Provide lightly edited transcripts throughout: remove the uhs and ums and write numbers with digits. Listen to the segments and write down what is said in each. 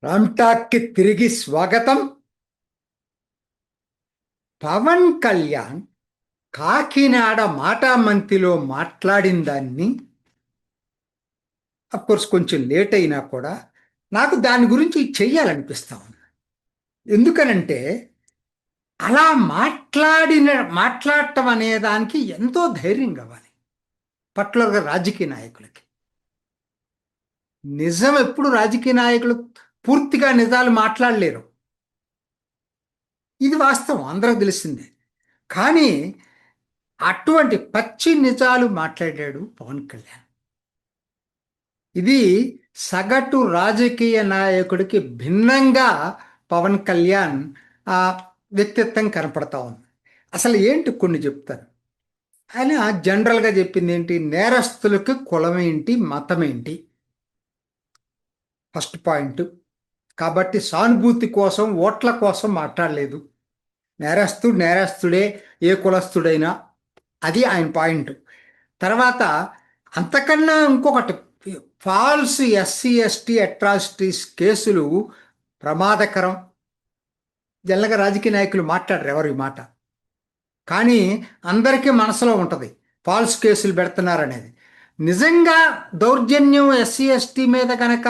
రామ్టాక్కి తిరిగి స్వాగతం. పవన్ కళ్యాణ్ కాకినాడ మాటామంతిలో మాట్లాడిన దాన్ని కోర్స్ కొంచెం లేట్ అయినా కూడా నాకు దాని గురించి చెయ్యాలనిపిస్తా ఉంది. ఎందుకనంటే అలా మాట్లాడటం అనే దానికి ఎంతో ధైర్యం కావాలి, పర్టికులర్గా రాజకీయ నాయకులకి. నిజం ఎప్పుడు రాజకీయ నాయకులు పూర్తిగా నిజాలు మాట్లాడలేరు, ఇది వాస్తవం, అందరికి తెలిసిందే. కానీ అటువంటి పచ్చి నిజాలు మాట్లాడాడు పవన్ కళ్యాణ్. ఇది సగటు రాజకీయ నాయకుడికి భిన్నంగా పవన్ కళ్యాణ్ ఆ వ్యక్తిత్వం కనపడతా ఉంది. అసలు ఏంటి కొన్ని చెప్తాను. ఆయన జనరల్గా చెప్పింది ఏంటి, నేరస్తులకు కులం ఏంటి, మతం ఏంటి, ఫస్ట్ పాయింట్. కాబట్టి సానుభూతి కోసం, ఓట్ల కోసం మాట్లాడలేదు. నేరస్తుడు నేరస్తుడే, ఏ కులస్తుడైనా, అది ఆయన పాయింట్. తర్వాత అంతకన్నా ఇంకొకటి, ఫాల్స్ ఎస్సీ ఎస్టీ అట్రాసిటీస్ కేసులు ప్రమాదకరం. జనరల్గా రాజకీయ నాయకులు మాట్లాడరు ఎవరు ఈ మాట, కానీ అందరికీ మనసులో ఉంటుంది ఫాల్స్ కేసులు పెడుతున్నారనేది. నిజంగా దౌర్జన్యం ఎస్సీ ఎస్టీ మీద కనుక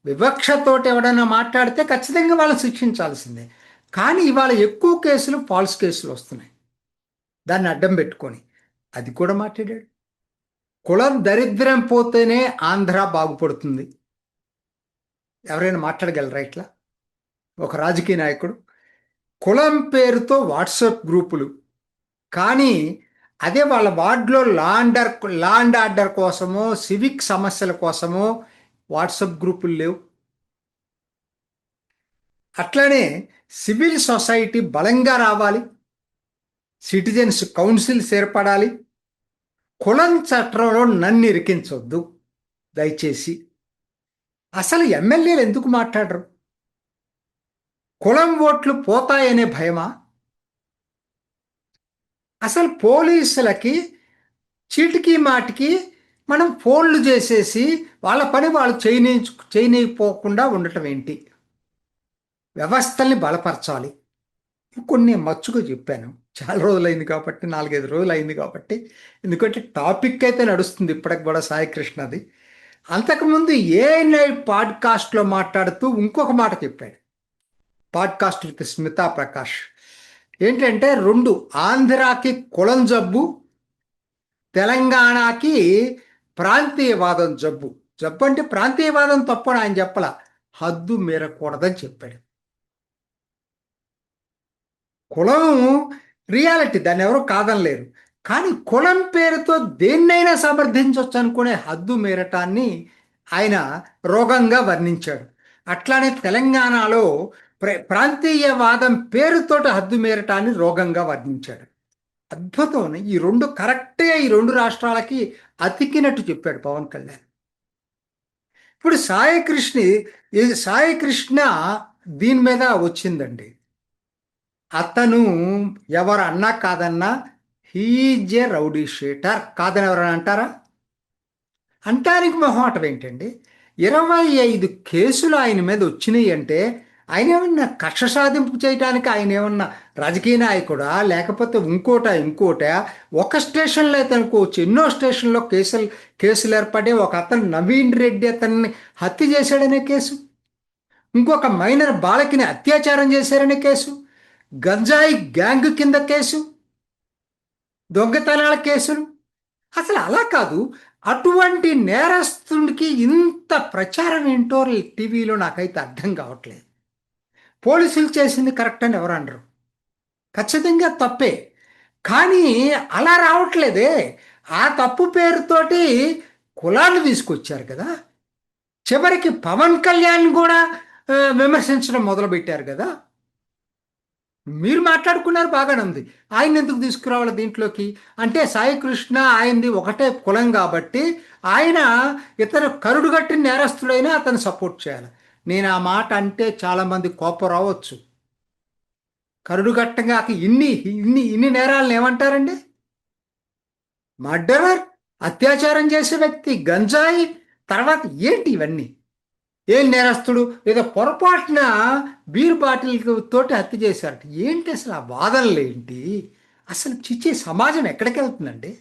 వివక్షతోటి ఎవడైనా మాట్లాడితే ఖచ్చితంగా వాళ్ళని శిక్షించాల్సిందే. కానీ ఇవాళ ఎక్కువ కేసులు ఫాల్స్ కేసులు వస్తున్నాయి, దాన్ని అడ్డం పెట్టుకొని అది కూడా మాట్లాడాడు. కులం దరిద్రం పోతేనే ఆంధ్ర బాగుపడుతుంది. ఎవరైనా మాట్లాడగలరా ఇట్లా? ఒక రాజకీయ నాయకుడు కులం పేరుతో వాట్సాప్ గ్రూపులు, కానీ అదే వాళ్ళ వార్డులో లా అండ్ ఆర్డర్ కోసమో సివిక్ సమస్యల కోసమో వాట్సాప్ గ్రూపులు లేవు. అట్లనే సివిల్ సొసైటీ బలంగా రావాలి, సిటిజన్స్ కౌన్సిల్స్ ఏర్పడాలి. కులం చట్టంలో నన్ను ఇరికించొద్దు దయచేసి. అసలు ఎమ్మెల్యేలు ఎందుకు మాట్లాడరు? కులం ఓట్లు పోతాయనే భయమా? అసలు పోలీసులకి చీటికి మాటికి మనం ఫోన్లు చేసేసి వాళ్ళ పని వాళ్ళు చేయనీయపోకుండా ఉండటం ఏంటి? వ్యవస్థల్ని బలపరచాలి. కొన్ని మచ్చుగా చెప్పాను, చాలా రోజులైంది కాబట్టి, 4-5 రోజులు అయింది కాబట్టి. ఎందుకంటే టాపిక్ అయితే నడుస్తుంది ఇప్పటికి కూడా సాయికృష్ణది. అంతకుముందు నైట్ పాడ్కాస్ట్లో మాట్లాడుతూ ఇంకొక మాట చెప్పాడు, పాడ్కాస్ట్ విత్ స్మితా ప్రకాష్. ఏంటంటే రెండు, ఆంధ్రాకి కులం జబ్బు, తెలంగాణకి ప్రాంతీయవాదం జబ్బు. జబ్బు అంటే ప్రాంతీయవాదం తప్పని ఆయన చెప్పల, హద్దు మీరకూడదని చెప్పాడు. కులం రియాలిటీ, దాన్ని ఎవరు కాదనలేరు. కానీ కులం పేరుతో దేన్నైనా సమర్థించవచ్చు అనుకునే హద్దు మీరటాన్ని ఆయన రోగంగా వర్ణించాడు. అట్లానే తెలంగాణలో ప్రాంతీయవాదం పేరుతోటి హద్దు మీరటాన్ని రోగంగా వర్ణించాడు. అద్భుతం. ఈ రెండు కరెక్ట్గా ఈ రెండు రాష్ట్రాలకి అతికినట్టు చెప్పాడు పవన్ కళ్యాణ్. ఇప్పుడు సాయి కృష్ణ దీని మీద వచ్చిందండి. అతను ఎవరు అన్నా కాదన్నా హీజ్ ఏ రౌడీ షీటర్, కాదని ఎవరైనా అంటారా? అంటానికి మొహమాటం ఏంటండి? 25 కేసులు ఆయన మీద వచ్చినాయి అంటే ఆయన ఏమన్నా కక్ష సాధింపు చేయడానికి ఆయన ఏమన్నా రాజకీయ నాయకుడా, లేకపోతే ఇంకోట? ఒక స్టేషన్లో అయితే అనుకోవచ్చు, ఎన్నో స్టేషన్లో కేసులు ఏర్పడి, ఒక అతను నవీన్ రెడ్డి అతన్ని హత్య చేశాడనే కేసు, ఇంకొక మైనర్ బాలకిని అత్యాచారం చేశారనే కేసు, గంజాయి గ్యాంగ్ కింద కేసు, దొంగతనాల కేసులు. అసలు అలా కాదు, అటువంటి నేరస్తుడికి ఇంత ప్రచారం ఏంటో టీవీలో నాకైతే అర్థం కావట్లేదు. పోలీసులు చేసింది కరెక్ట్ అని ఎవరు అనరు, ఖచ్చితంగా తప్పే. కానీ అలా రావట్లేదే. ఆ తప్పు పేరుతోటి కులాన్ని తీసుకొచ్చారు కదా, చివరికి పవన్ కళ్యాణ్ కూడా విమర్శించడం మొదలుపెట్టారు కదా. మీరు మాట్లాడుకున్నారు, బాగానే ఉంది, ఆయన ఎందుకు తీసుకురావాలి దీంట్లోకి? అంటే సాయి కృష్ణ ఆయనది ఒకటే కులం కాబట్టి ఆయన ఇతను కరుడుగట్టిన నేరస్తుడైనా అతను సపోర్ట్ చేయాలి. నేను ఆ మాట అంటే చాలామంది కోపం రావచ్చు. కరుడుగట్టంగా ఇన్ని ఇన్ని ఇన్ని నేరాలను ఏమంటారండి? మర్డరర్, అత్యాచారం చేసే వ్యక్తి, గంజాయి, తర్వాత ఏంటి ఇవన్నీ? ఏం నేరస్తుడు ఏదో పొరపాటున బీర్ బాటిల్ తోటి హత్య చేశారట. ఏంటి అసలు ఆ వాదనలు ఏంటి? అసలు చిచ్చే సమాజం ఎక్కడికి వెళ్తుందండి?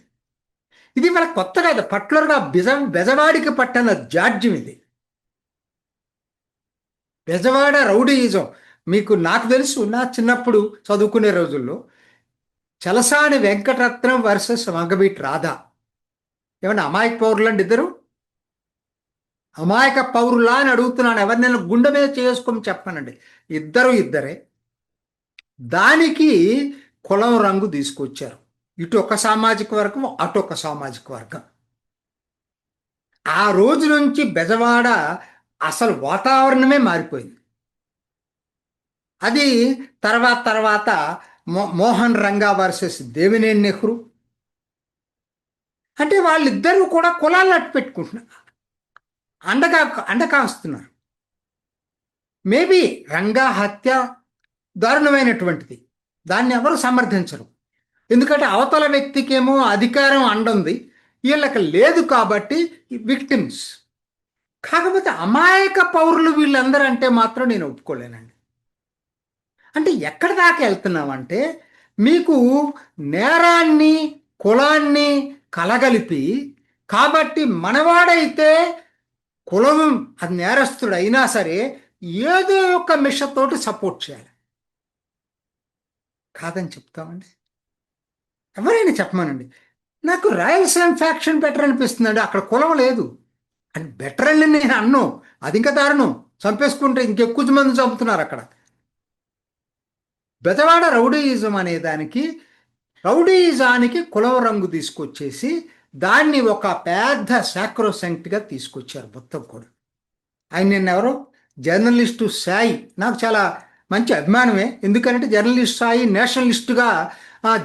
ఇది వాళ్ళ కొత్త కాదు, పర్టికులర్గా బెజవాడికి పట్టణ జాడ్యం ఇది. బెజవాడ రౌడీయిజం మీకు నాకు తెలుసు. నా చిన్నప్పుడు చదువుకునే రోజుల్లో చలసాని వెంకటరత్నం వర్సెస్ వంగవీటి రాధా. ఏమన్నా అమాయక పౌరులండి ఇద్దరు? అమాయక పౌరులా అని అడుగుతున్నాను. ఎవరినైనా గుండె మీద చేసుకొని చెప్పానండి. ఇద్దరు ఇద్దరే. దానికి కులం రంగు తీసుకొచ్చారు. ఇటు ఒక సామాజిక వర్గం, అటు ఒక సామాజిక వర్గం. ఆ రోజు నుంచి బెజవాడ అసలు వాతావరణమే మారిపోయింది. అది తర్వాత తర్వాత మోహన్ రంగా వర్సెస్ దేవినేని నెహ్రూ. అంటే వాళ్ళిద్దరూ కూడా కులాలు అట్టు పెట్టుకుంటున్నారు, అండగా అండకాస్తున్నారు. మేబీ రంగా హత్య దారుణమైనటువంటిది, దాన్ని ఎవరు సమర్థించరు. ఎందుకంటే అవతల వ్యక్తికేమో అధికారం అండుంది, వీళ్ళకి లేదు కాబట్టి విక్టిమ్స్. కాకపోతే అమాయక పౌరులు వీళ్ళందరూ అంటే మాత్రం నేను ఒప్పుకోలేనండి. అంటే ఎక్కడి దాకా వెళ్తున్నామంటే, మీకు నేరాన్ని కులాన్ని కలగలిపి, కాబట్టి మనవాడైతే కులం అది నేరస్తుడు అయినా సరే ఏదో ఒక మిషతోటి సపోర్ట్ చేయాలి. కాదని చెప్తామండి? ఎవరైనా చెప్పమానండి. నాకు రాయలసీమ ఫ్యాక్షన్ బెటర్ అనిపిస్తుందండి. అక్కడ కులం లేదు అని. బెటర్ అని నేను అన్ను, అది ఇంకా దారుణం. చంపేసుకుంటే ఇంకెక్కువ మంది చంపుతున్నారు అక్కడ. బెజవాడ రౌడీయిజం అనే దానికి, రౌడీయిజానికి కులం రంగు తీసుకొచ్చేసి దాన్ని ఒక పెద్ద సాక్రోసెంక్ట్గా తీసుకొచ్చారు మొత్తం కూడా. ఆయన నిన్నెవరో జర్నలిస్టు సాయి, నాకు చాలా మంచి అభిమానమే. ఎందుకంటే జర్నలిస్ట్ సాయి నేషనలిస్టుగా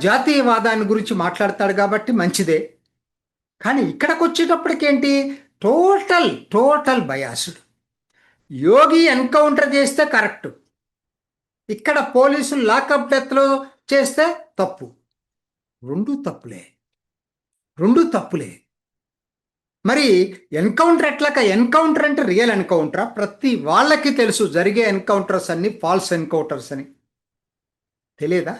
జాతీయవాదాన్ని గురించి మాట్లాడతాడు కాబట్టి మంచిదే. కానీ ఇక్కడికి వచ్చేటప్పటికేంటి, టోటల్ టోటల్ బయాసుడు. యోగి ఎన్కౌంటర్ చేస్తే కరెక్ట్, ఇక్కడ పోలీసులు లాకప్ డెత్లో చేస్తే తప్పు. రెండు తప్పులే, రెండు తప్పులే. మరి ఎన్కౌంటర్ ఎట్లాక? ఎన్కౌంటర్ అంటే రియల్ ఎన్కౌంటరా? ప్రతి వాళ్ళకి తెలుసు జరిగే ఎన్కౌంటర్స్ అన్ని ఫాల్స్ ఎన్కౌంటర్స్ అని. తెలియదా?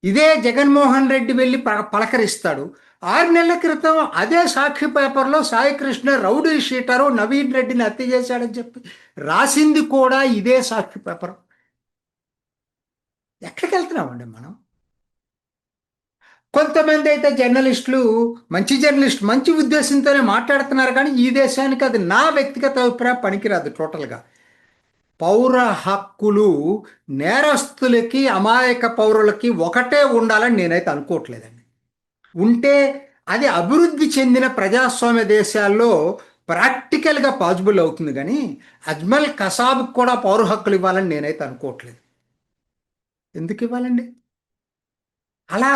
ఇదే జగన్మోహన్ రెడ్డి వెళ్ళి పలకరిస్తాడు. 6 నెలల క్రితం అదే సాక్షి పేపర్లో సాయి కృష్ణ రౌడీ షీటరు నవీన్ రెడ్డిని హత్య చేశాడని చెప్పి రాసింది కూడా ఇదే సాక్షి పేపర్. ఎక్కడికి వెళ్తున్నామండి మనం? కొంతమంది అయితే జర్నలిస్టులు, మంచి జర్నలిస్ట్ మంచి ఉద్దేశంతోనే మాట్లాడుతున్నారు, కానీ ఈ దేశానికి అది నా వ్యక్తిగత అభిప్రాయం పనికిరాదు టోటల్గా. పౌర హక్కులు నేరస్తులకి అమాయక పౌరులకి ఒకటే ఉండాలని నేనైతే అనుకోవట్లేదండి. ఉంటే అది అభివృద్ధి చెందిన ప్రజాస్వామ్య దేశాల్లో ప్రాక్టికల్గా పాసిబుల్ అవుతుంది, కానీ అజ్మల్ కసాబ్కి కూడా పౌర హక్కులు ఇవ్వాలని నేనైతే అనుకోవట్లేదు. ఎందుకు ఇవ్వాలండి? అలా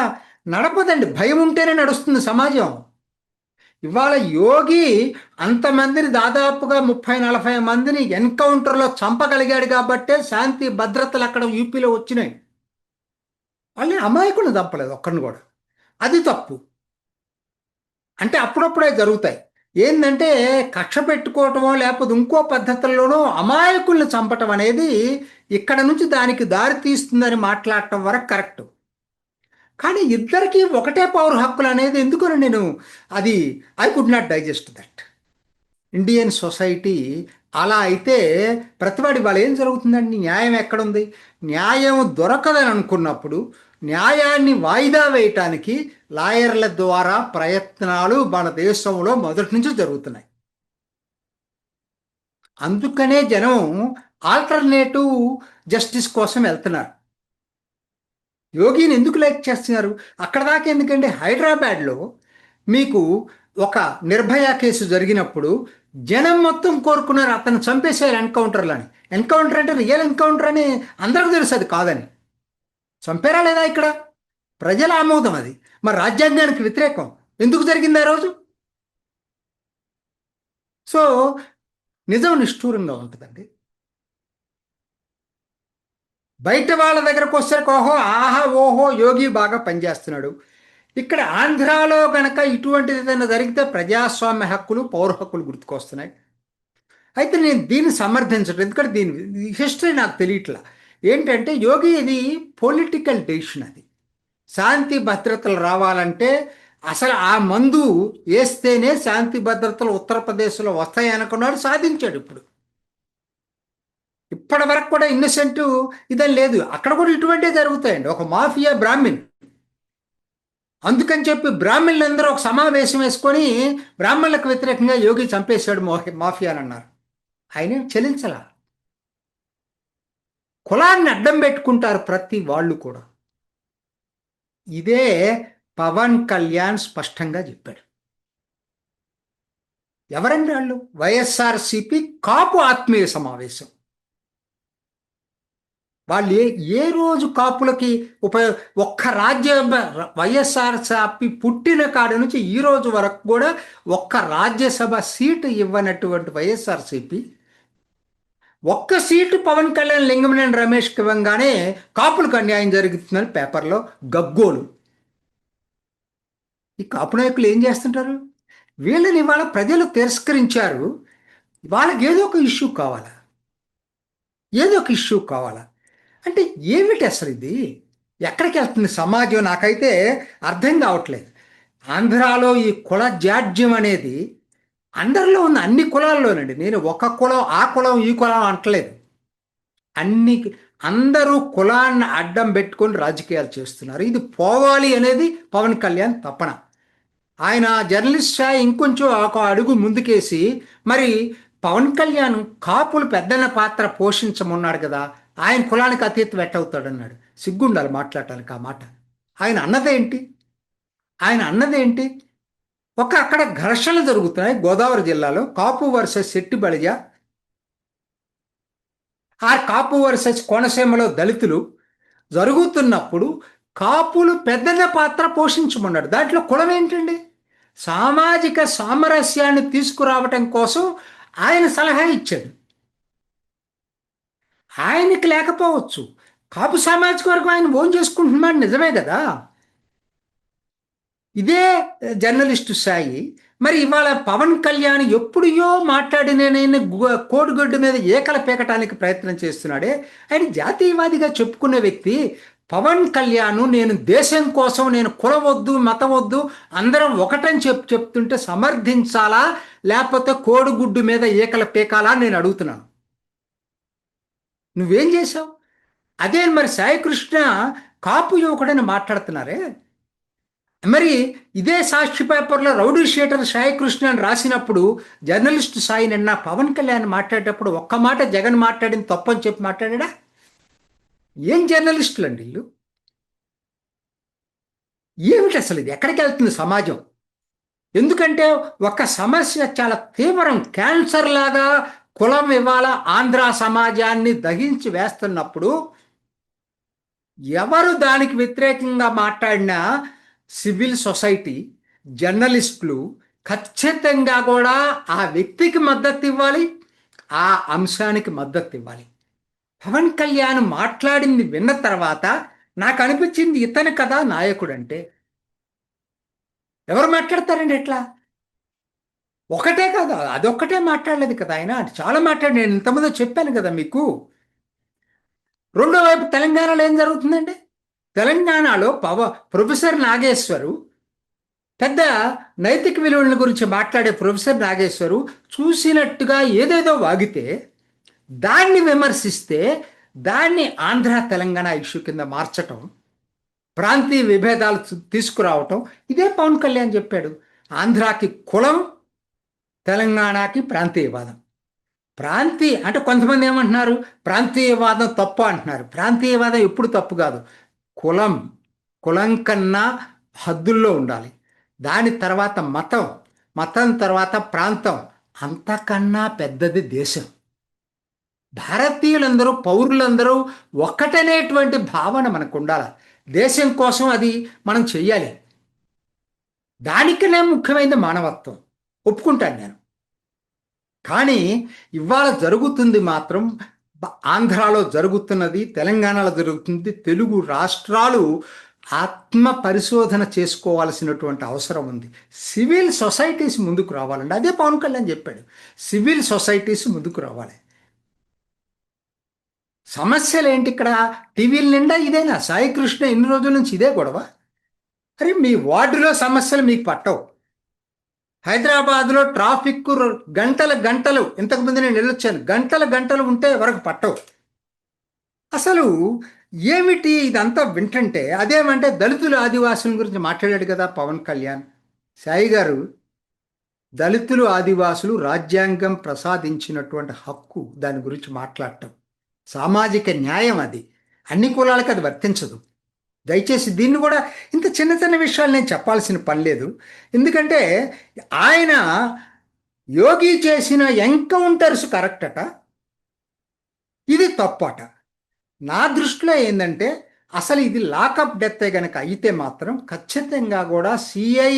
నడపదండి. భయం ఉంటేనే నడుస్తుంది సమాజం. ఇవాళ యోగి అంతమందిని, దాదాపుగా 30-40 మందిని ఎన్కౌంటర్లో చంపగలిగాడు కాబట్టే శాంతి భద్రతలు అక్కడ యూపీలో వచ్చినాయి. వాళ్ళని అమాయకులను చంపలేదు ఒక్కరిని కూడా. అది తప్పు. అంటే అప్పుడప్పుడే జరుగుతాయి. ఏంటంటే కక్ష పెట్టుకోవటమో లేకపోతే ఇంకో పద్ధతుల్లోనో అమాయకుల్ని చంపటం అనేది ఇక్కడ నుంచి దానికి దారి తీస్తుందని మాట్లాడటం వరకు కరెక్ట్. కానీ ఇద్దరికీ ఒకటే పౌర హక్కులు అనేది ఎందుకని నేను అది I could not digest that. Indian society అలా అయితే ప్రతివాడి వాళ్ళు ఏం జరుగుతుందండి? న్యాయం ఎక్కడుంది? న్యాయం దొరకదని అనుకున్నప్పుడు న్యాయాన్ని వాయిదా వేయటానికి లాయర్ల ద్వారా ప్రయత్నాలు మన దేశంలో మొదటి నుంచి జరుగుతున్నాయి. అందుకనే జనం ఆల్టర్నేటివ్ జస్టిస్ కోసం వెళ్తున్నారు. యోగిని ఎందుకు లైక్ చేస్తున్నారు? అక్కడ దాకా ఎందుకంటే హైదరాబాద్లో మీకు ఒక నిర్భయ కేసు జరిగినప్పుడు జనం మొత్తం కోరుకున్నారు అతను చంపేశారు ఎన్కౌంటర్లు అని. ఎన్కౌంటర్ అంటే రియల్ ఎన్కౌంటర్ అని అందరికీ తెలుసు అది కాదని. చంపారా లేదా? ఇక్కడ ప్రజల ఆమోదం అది. మరి రాజ్యాంగానికి వ్యతిరేకం ఎందుకు జరిగింది ఆ రోజు? సో నిజం నిష్ఠూరంగా ఉంటుందండి. బయట వాళ్ళ దగ్గరకు వస్తే ఓహో ఆహా ఓహో యోగి బాగా పనిచేస్తున్నాడు. ఇక్కడ ఆంధ్రాలో కనుక ఇటువంటిది ఏదైనా జరిగితే ప్రజాస్వామ్య హక్కులు పౌర హక్కులు గుర్తుకొస్తున్నాయి. అయితే నేను దీన్ని సమర్థించడం, ఎందుకంటే దీని హిస్టరీ నాకు తెలియట్లా. ఏంటంటే యోగి ఇది పొలిటికల్ డెసిషన్. అది శాంతి భద్రతలు రావాలంటే అసలు ఆ మందు వేస్తేనే శాంతి భద్రతలు ఉత్తరప్రదేశ్లో వస్తాయి అనుకున్నాడు, సాధించాడు. ఇప్పటి వరకు కూడా ఇన్నోసెంట్ ఇదని లేదు. అక్కడ కూడా ఇటువంటివి జరుగుతాయండి. ఒక మాఫియా బ్రాహ్మిన్, అందుకని చెప్పి బ్రాహ్మణులందరూ ఒక సమావేశం వేసుకొని బ్రాహ్మణులకు వ్యతిరేకంగా యోగి చంపేశాడు మాఫియా అని అన్నారు. ఆయన చెల్లించాల. కులాన్ని అడ్డం పెట్టుకుంటారు ప్రతి వాళ్ళు కూడా. ఇదే పవన్ కళ్యాణ్ స్పష్టంగా చెప్పాడు. ఎవరండి వాళ్ళు? వైఎస్ఆర్సిపి కాపు ఆత్మీయ సమావేశం. వాళ్ళు ఏ రోజు కాపులకి ఒక్క రాజ్య వైఎస్ఆర్సిపి పుట్టిన కాడ నుంచి ఈ రోజు వరకు కూడా ఒక్క రాజ్యసభ సీటు ఇవ్వనటువంటి వైఎస్ఆర్సిపి ఒక్క సీటు పవన్ కళ్యాణ్ లింగమనేని రమేష్కి ఇవ్వగానే కాపులకు అన్యాయం జరుగుతుందని పేపర్లో గగ్గోలు. ఈ కాపు నాయకులు ఏం చేస్తుంటారు? వీళ్ళని ఇవాళ ప్రజలు తిరస్కరించారు. వాళ్ళకి ఏదో ఒక ఇష్యూ కావాలా, ఏదో ఒక ఇష్యూ కావాలా అంటే ఏమిటి అసలు ఇది? ఎక్కడికి వెళ్తుంది సమాజం? నాకైతే అర్థం కావట్లేదు. ఆంధ్రాలో ఈ కుల జాడ్యం అనేది అందరిలో ఉన్న, అన్ని కులాల్లోనండి. నేను ఒక కులం ఆ కులం ఈ కులం అంటలేదు. అన్ని అందరూ కులాన్ని అడ్డం పెట్టుకొని రాజకీయాలు చేస్తున్నారు. ఇది పోవాలి అనేది పవన్ కళ్యాణ్ తపన. ఆయన జర్నలిస్ట్ స్థాయి ఇంకొంచెం ఒక అడుగు ముందుకేసి, మరి పవన్ కళ్యాణ్ కాపులు పెద్దన్న పాత్ర పోషించమన్నాడు కదా, ఆయన కులానికి అతీతం ఎట్టవుతాడన్నాడు. సిగ్గుండాలి మాట్లాడటానికి ఆ మాట. ఆయన అన్నదేంటి? ఆయన అన్నదేంటి? అక్కడ ఘర్షణలు జరుగుతున్నాయి గోదావరి జిల్లాలో, కాపు వర్సెస్ శెట్టి బలిజ, ఆ కాపు వర్సెస్ కోనసీమలో దళితులు జరుగుతున్నప్పుడు కాపులు పెద్దన్న పాత్ర పోషించమన్నాడు. దాంట్లో కులం ఏంటండి? సామాజిక సామరస్యాన్ని తీసుకురావటం కోసం ఆయన సలహా ఇచ్చాడు. ఆయనకి లేకపోవచ్చు, కాపు సామాజిక వర్గం ఆయన ఓన్ చేసుకుంటున్నాడు, నిజమే కదా. ఇదే జర్నలిస్టు స్థాయి. మరి ఇవాళ పవన్ కళ్యాణ్ ఎప్పుడో మాట్లాడిన కోడిగుడ్డు మీద ఏకల పీకటానికి ప్రయత్నం చేస్తున్నాడే. ఆయన జాతీయవాదిగా చెప్పుకునే వ్యక్తి పవన్ కళ్యాణ్, నేను దేశం కోసం, నేను కులవద్దు మతవద్దు అందరం ఒకటని చెప్తుంటే సమర్థించాలా, లేకపోతే కోడిగుడ్డు మీద ఏకల పీకాలా నేను అడుగుతున్నాను. నువ్వేం చేశావు? అదే మరి సాయికృష్ణ కాపు యువకుడని మాట్లాడుతున్నారే. మరి ఇదే సాక్షి పేపర్లో రౌడీ షీటర్ సాయికృష్ణ అని రాసినప్పుడు జర్నలిస్ట్ సాయి నిన్న పవన్ కళ్యాణ్ మాట్లాడేటప్పుడు ఒక్క మాట జగన్ మాట్లాడింది తప్పని చెప్పి మాట్లాడా? ఏం జర్నలిస్టులు అండి వీళ్ళు? ఏమిటి అసలు ఇది? ఎక్కడికి వెళ్తుంది సమాజం? ఎందుకంటే ఒక సమస్య చాలా తీవ్రం, క్యాన్సర్ లాగా కులం ఇవాళ ఆంధ్ర సమాజాన్ని దహించి వేస్తున్నప్పుడు ఎవరు దానికి వ్యతిరేకంగా మాట్లాడినా సివిల్ సొసైటీ, జర్నలిస్టులు ఖచ్చితంగా కూడా ఆ వ్యక్తికి మద్దతు ఇవ్వాలి, ఆ అంశానికి మద్దతు ఇవ్వాలి. పవన్ కళ్యాణ్ మాట్లాడింది విన్న తర్వాత నాకు అనిపించింది, ఇతను కదా నాయకుడు అంటే. ఎవరు మాట్లాడతారండి ఎట్లా? ఒకటే కాదు, అదొక్కటే మాట్లాడలేదు కదా ఆయన, చాలా మాట్లాడి. నేను ఇంతకుముందు చెప్పాను కదా మీకు. రెండో వైపు తెలంగాణలో ఏం జరుగుతుందండి? తెలంగాణలో ప్రొఫెసర్ నాగేశ్వరు, పెద్ద నైతిక విలువల గురించి మాట్లాడే ప్రొఫెసర్ నాగేశ్వరు చూసినట్టుగా ఏదేదో వాగితే, దాన్ని విమర్శిస్తే దాన్ని ఆంధ్ర తెలంగాణ ఇష్యూ కింద మార్చటం, ప్రాంతీయ విభేదాలు తీసుకురావటం, ఇదే పవన్ కళ్యాణ్ చెప్పాడు. ఆంధ్రాకి కులం, తెలంగాణకి ప్రాంతీయవాదం. అంటే కొంతమంది ఏమంటున్నారు, ప్రాంతీయవాదం తప్పు అంటున్నారు. ప్రాంతీయవాదం ఎప్పుడు తప్పు కాదు. కులం కన్నా హద్దుల్లో ఉండాలి. దాని తర్వాత మతం తర్వాత ప్రాంతం, అంతకన్నా పెద్దది దేశం. భారతీయులందరూ, పౌరులందరూ ఒక్కటనేటువంటి భావన మనకు ఉండాలి. దేశం కోసం అది మనం చెయ్యాలి. దానికనే ముఖ్యమైనది మానవత్వం, ఒప్పుకుంటాను నేను. కానీ ఇవాళ జరుగుతుంది మాత్రం, ఆంధ్రాలో జరుగుతున్నది, తెలంగాణలో జరుగుతుంది, తెలుగు రాష్ట్రాలు ఆత్మ పరిశోధన చేసుకోవాల్సినటువంటి అవసరం ఉంది. సివిల్ సొసైటీస్ ముందుకు రావాలండి. అదే పవన్ కళ్యాణ్ చెప్పాడు, సివిల్ సొసైటీస్ ముందుకు రావాలి. సమస్యలు ఏంటి ఇక్కడ? టీవీల నిండా ఇదేనా? సాయి కృష్ణ ఎన్ని రోజుల నుంచి ఇదే గొడవ. అరే మీ వార్డులో సమస్యలు మీకు పట్టవు. హైదరాబాద్లో ట్రాఫిక్ గంటల గంటలు, ఇంతకుముందు నేను వెళ్ళొచ్చాను, గంటల గంటలు ఉంటే వరకు పట్టవు. అసలు ఏమిటి ఇదంతా వింటుంటే? అదేమంటే దళితులు ఆదివాసుల గురించి మాట్లాడాడు కదా పవన్ కళ్యాణ్. సాయి గారు, దళితులు ఆదివాసులు రాజ్యాంగం ప్రసాదించినటువంటి హక్కు, దాని గురించి మాట్లాడటం సామాజిక న్యాయం. అది అన్ని కులాలకు అది వర్తించదు. దయచేసి దీన్ని కూడా, ఇంత చిన్న చిన్న విషయాలు నేను చెప్పాల్సిన పని లేదు. ఎందుకంటే ఆయన యోగి చేసిన ఎన్కౌంటర్స్ కరెక్ట్ అట, ఇది తప్పట. నా దృష్టిలో ఏంటంటే అసలు ఇది లాకప్ డెత్ కనుక అయితే మాత్రం ఖచ్చితంగా కూడా సిఐ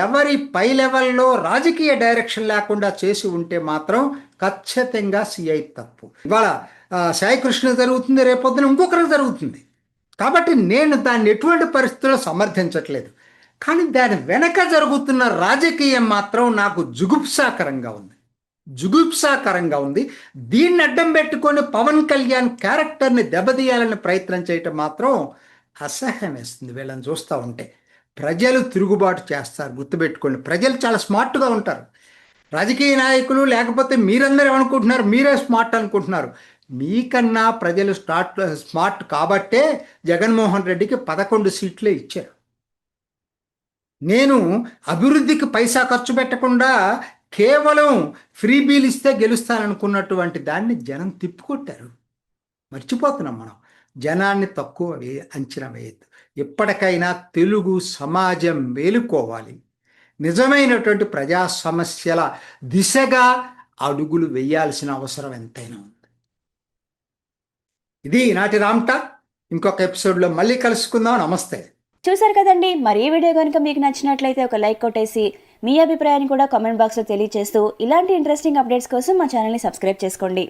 ఎవరి పై లెవెల్లో రాజకీయ డైరెక్షన్ లేకుండా చేసి ఉంటే మాత్రం ఖచ్చితంగా సిఐ తప్పు. ఇవాళ సాయి కృష్ణ జరుగుతుంది, రేపొద్దున ఇంకొకరికి జరుగుతుంది. కాబట్టి నేను దాన్ని ఎటువంటి పరిస్థితుల్లో సమర్థించట్లేదు. కానీ దాని వెనక జరుగుతున్న రాజకీయం మాత్రం నాకు జుగుప్సాకరంగా ఉంది. దీన్ని అడ్డం పెట్టుకొని పవన్ కళ్యాణ్ క్యారెక్టర్ని దెబ్బతీయాలని ప్రయత్నం చేయటం మాత్రం అసహ్యం వేస్తుంది వీళ్ళని చూస్తూ ఉంటే. ప్రజలు తిరుగుబాటు చేస్తారు, గుర్తుపెట్టుకోండి. ప్రజలు చాలా స్మార్ట్గా ఉంటారు. రాజకీయ నాయకులు లేకపోతే మీరందరూ ఏమనుకుంటున్నారు, మీరే స్మార్ట్ అనుకుంటున్నారు. మీకన్నా ప్రజలు స్మార్ట్ కాబట్టే జగన్మోహన్ రెడ్డికి 11 సీట్లే ఇచ్చారు. నేను అభివృద్ధికి పైసా ఖర్చు పెట్టకుండా కేవలం ఫ్రీ బీల్ ఇస్తే గెలుస్తాననుకున్నటువంటి దాన్ని జనం తిప్పికొట్టారు. మర్చిపోతున్నాం మనం. జనాన్ని తక్కువ అంచనా వేయద్దు. ఎప్పటికైనా తెలుగు సమాజం మేలుకోవాలి. నిజమైనటువంటి ప్రజా సమస్యల దిశగా అడుగులు వేయాల్సిన అవసరం ఎంతైనా ఉంది. ఇది ఈనాటి రామ్టాక్. ఇంకొక ఎపిసోడ్లో మళ్ళీ కలుసుకుందాం. నమస్తే. చూసారు కదండి, మరి ఈ వీడియో కనుక మీకు నచ్చినట్లయితే ఒక లైక్ కొట్టేసి మీ అభిప్రాయాన్ని కూడా కామెంట్ బాక్స్లో తెలియజేస్తూ ఇలాంటి ఇంట్రెస్టింగ్ అప్డేట్స్ కోసం మా ఛానల్ని సబ్స్క్రైబ్ చేసుకోండి.